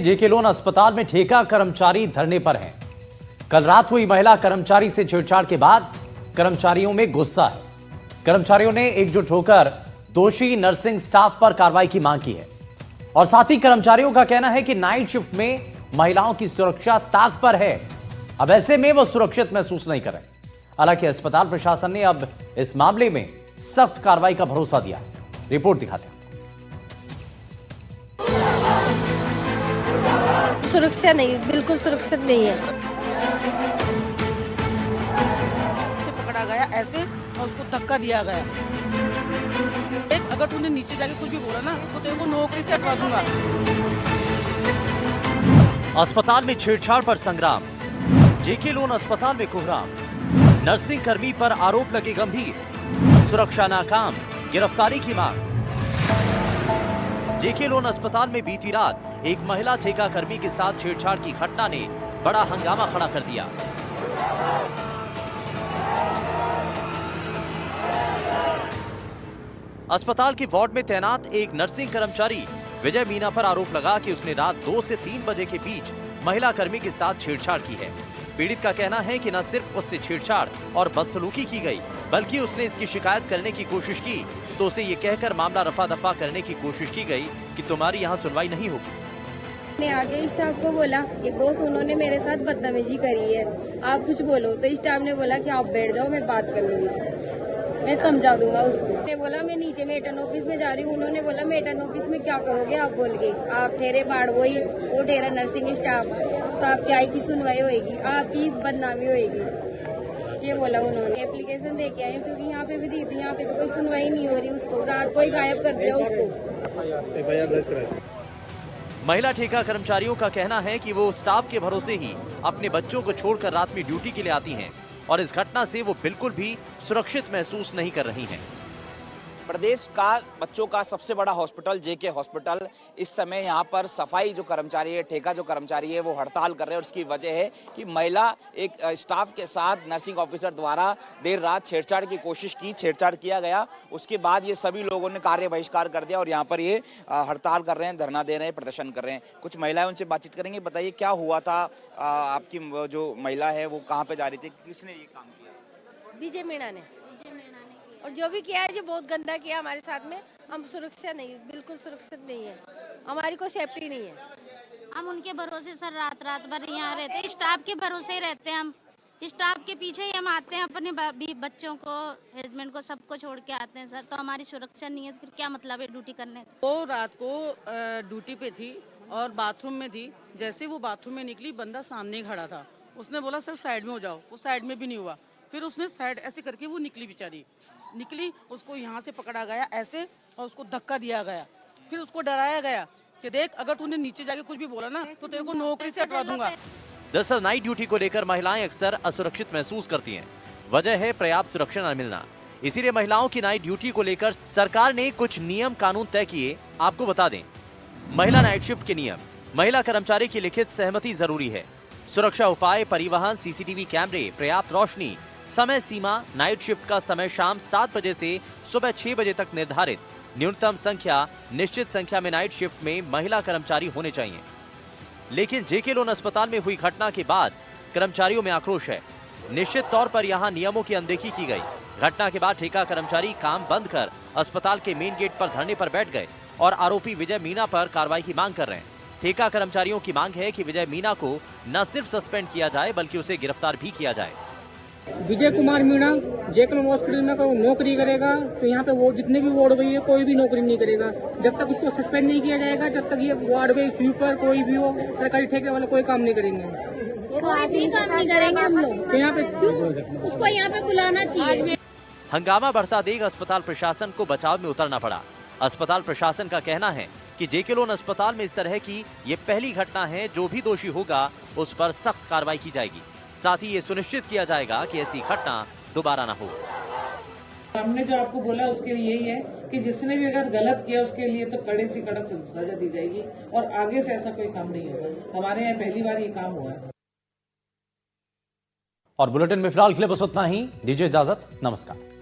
जेके loan अस्पताल में ठेका कर्मचारी धरने पर हैं। कल रात हुई महिला कर्मचारी से छेड़छाड़ के बाद कर्मचारियों में गुस्सा है। कर्मचारियों ने एकजुट होकर दोषी नर्सिंग स्टाफ पर कार्रवाई की मांग की है और साथ ही कर्मचारियों का कहना है कि नाइट शिफ्ट में महिलाओं की सुरक्षा ताक पर है। अब ऐसे में वो सुरक्षित महसूस नहीं कर रहे। हालांकि अस्पताल प्रशासन ने अब इस मामले में सख्त कार्रवाई का भरोसा दिया है। रिपोर्ट दिखाते हैं। सुरक्षा नहीं, बिल्कुल सुरक्षित नहीं है। पकड़ा गया ऐसे और उसको धक्का दिया गया। एक अगर तूने नीचे जाके कुछ भी बोला ना तो तेरे को नौकरी से हटवा दूंगा। अस्पताल में छेड़छाड़ पर संग्राम, जेके लोन अस्पताल में कोहराम, नर्सिंग कर्मी पर आरोप लगे गंभीर, सुरक्षा नाकाम, गिरफ्तारी की मांग। जेके लोन अस्पताल में बीती रात एक महिला ठेका कर्मी के साथ छेड़छाड़ की घटना ने बड़ा हंगामा खड़ा कर दिया। अस्पताल के वार्ड में तैनात एक नर्सिंग कर्मचारी विजय मीना पर आरोप लगा कि उसने रात 2 से 3 बजे के बीच महिला कर्मी के साथ छेड़छाड़ की है। पीड़ित का कहना है कि न सिर्फ उससे छेड़छाड़ और बदसलूकी की गई, बल्कि उसने इसकी शिकायत करने की कोशिश की तो उसे ये कहकर मामला रफा दफा करने की कोशिश की गई कि तुम्हारी यहाँ सुनवाई नहीं होगी। ने आगे स्टाफ को बोला कि बॉस उन्होंने मेरे साथ बदतमीजी करी है, आप कुछ बोलो। तो स्टाफ ने बोला कि आप बैठ जाओ, मैं बात कर लूंगा, मैं समझा दूंगा उसको। ने बोला मैं नीचे मेटन ऑफिस में जा रही हूँ। उन्होंने बोला मेटन ऑफिस में क्या करोगे आप, बोल के आप ठहरे बाढ़ वो ठहरा नर्सिंग स्टाफ, तो आपकी आई की सुनवाई होगी, आपकी बदनामी होगी, ये बोला उन्होंने। एप्लीकेशन दे के आए क्योंकि यहाँ पे भी दी थी, यहाँ पे तो कोई सुनवाई नहीं हो रही। उसको रात को ही गायब कर दिया उसको। महिला ठेका कर्मचारियों का कहना है कि वो स्टाफ के भरोसे ही अपने बच्चों को छोड़कर रात में ड्यूटी के लिए आती हैं और इस घटना से वो बिल्कुल भी सुरक्षित महसूस नहीं कर रही हैं। प्रदेश का बच्चों का सबसे बड़ा हॉस्पिटल जेके हॉस्पिटल, इस समय यहाँ पर सफाई जो कर्मचारी है, ठेका जो कर्मचारी है, वो हड़ताल कर रहे हैं और उसकी वजह है कि महिला एक स्टाफ के साथ नर्सिंग ऑफिसर द्वारा देर रात छेड़छाड़ की कोशिश की, छेड़छाड़ किया गया। उसके बाद ये सभी लोगों ने कार्य बहिष्कार कर दिया और यहाँ पर ये हड़ताल कर रहे हैं, धरना दे रहे हैं, प्रदर्शन कर रहे हैं। कुछ महिलाएं उनसे बातचीत करेंगे। बताइए क्या हुआ था, आपकी जो महिला है वो कहाँ पे जा रही थी, किसने ये काम किया? विजय मीणा ने और जो भी किया है जो बहुत गंदा किया हमारे साथ में। हम सुरक्षा नहीं, बिल्कुल सुरक्षित नहीं है, हमारी कोई सेफ्टी नहीं है। हम उनके भरोसे सर रात भर यहाँ रहते हैं, स्टाफ के भरोसे ही रहते हैं। हम स्टाफ के पीछे ही हम आते हैं, अपने बच्चों को, हस्बैंड को, सबको छोड़ के आते हैं सर। तो हमारी सुरक्षा नहीं है, फिर क्या मतलब है ड्यूटी करने का। वो रात को ड्यूटी पे थी और बाथरूम में थी। जैसे वो बाथरूम में निकली, बंदा सामने खड़ा था। उसने बोला सर साइड में हो जाओ, वो साइड में भी नहीं हुआ। फिर उसने साइड ऐसे करके वो निकली, बेचारी निकली, उसको यहाँ से पकड़ा गया ऐसे और उसको धक्का दिया गया। फिर उसको डराया गया कि देख अगर तूने नीचे जाके कुछ भी बोला ना तो तेरे को नौकरी से हटवा दूंगा। दरअसल नाइट ड्यूटी को लेकर महिलाएं अक्सर असुरक्षित महसूस करती हैं। वजह है पर्याप्त सुरक्षा न मिलना। इसीलिए महिलाओं की नाइट ड्यूटी को लेकर सरकार ने कुछ नियम कानून तय किए। आपको बता दें, महिला नाइट शिफ्ट के नियम, महिला कर्मचारी की लिखित सहमति जरूरी है। सुरक्षा उपाय, परिवहन, सीसीटीवी कैमरे, पर्याप्त रोशनी, समय सीमा, नाइट शिफ्ट का समय शाम 7 बजे से सुबह 6 बजे तक निर्धारित, न्यूनतम संख्या, निश्चित संख्या में नाइट शिफ्ट में महिला कर्मचारी होने चाहिए। लेकिन जेके लोन अस्पताल में हुई घटना के बाद कर्मचारियों में आक्रोश है। निश्चित तौर पर यहां नियमों की अनदेखी की गई। घटना के बाद ठेका कर्मचारी काम बंद कर अस्पताल के मेन गेट पर धरने पर बैठ गए और आरोपी विजय मीना पर कार्रवाई की मांग कर रहे हैं। ठेका कर्मचारियों की मांग है कि विजय मीना को न सिर्फ सस्पेंड किया जाए बल्कि उसे गिरफ्तार भी किया जाए। विजय कुमार मीणा जेके लोन हॉस्पिटल में नौकरी करेगा तो यहाँ पे वो जितने भी वार्ड बॉय है कोई भी नौकरी नहीं करेगा जब तक उसको सस्पेंड नहीं किया जाएगा। जब तक ये वार्ड बॉय, स्वीपर, कोई भी हो, सरकारी ठेके वाले कोई काम नहीं करेंगे। कोई भी काम नहीं करेंगे हम लोग। तो यहाँ पे उसको यहाँ पे बुलाना चाहिए। हंगामा बढ़ता देख अस्पताल प्रशासन को बचाव में उतरना पड़ा। अस्पताल प्रशासन का कहना है कि जेके लोन अस्पताल में इस तरह की ये पहली घटना है। जो भी दोषी होगा उस पर सख्त कार्रवाई की जाएगी। साथ ही ये सुनिश्चित किया जाएगा कि ऐसी घटना दोबारा न हो। हमने जो आपको बोला उसके लिए यही है कि जिसने भी अगर गलत किया उसके लिए तो कड़े से कड़ा सजा दी जाएगी और आगे से ऐसा कोई काम नहीं होगा। हमारे यहाँ पहली बार ये काम हुआ है। और बुलेटिन में फिलहाल के लिए बस उतना ही। दीजिए इजाजत, नमस्कार।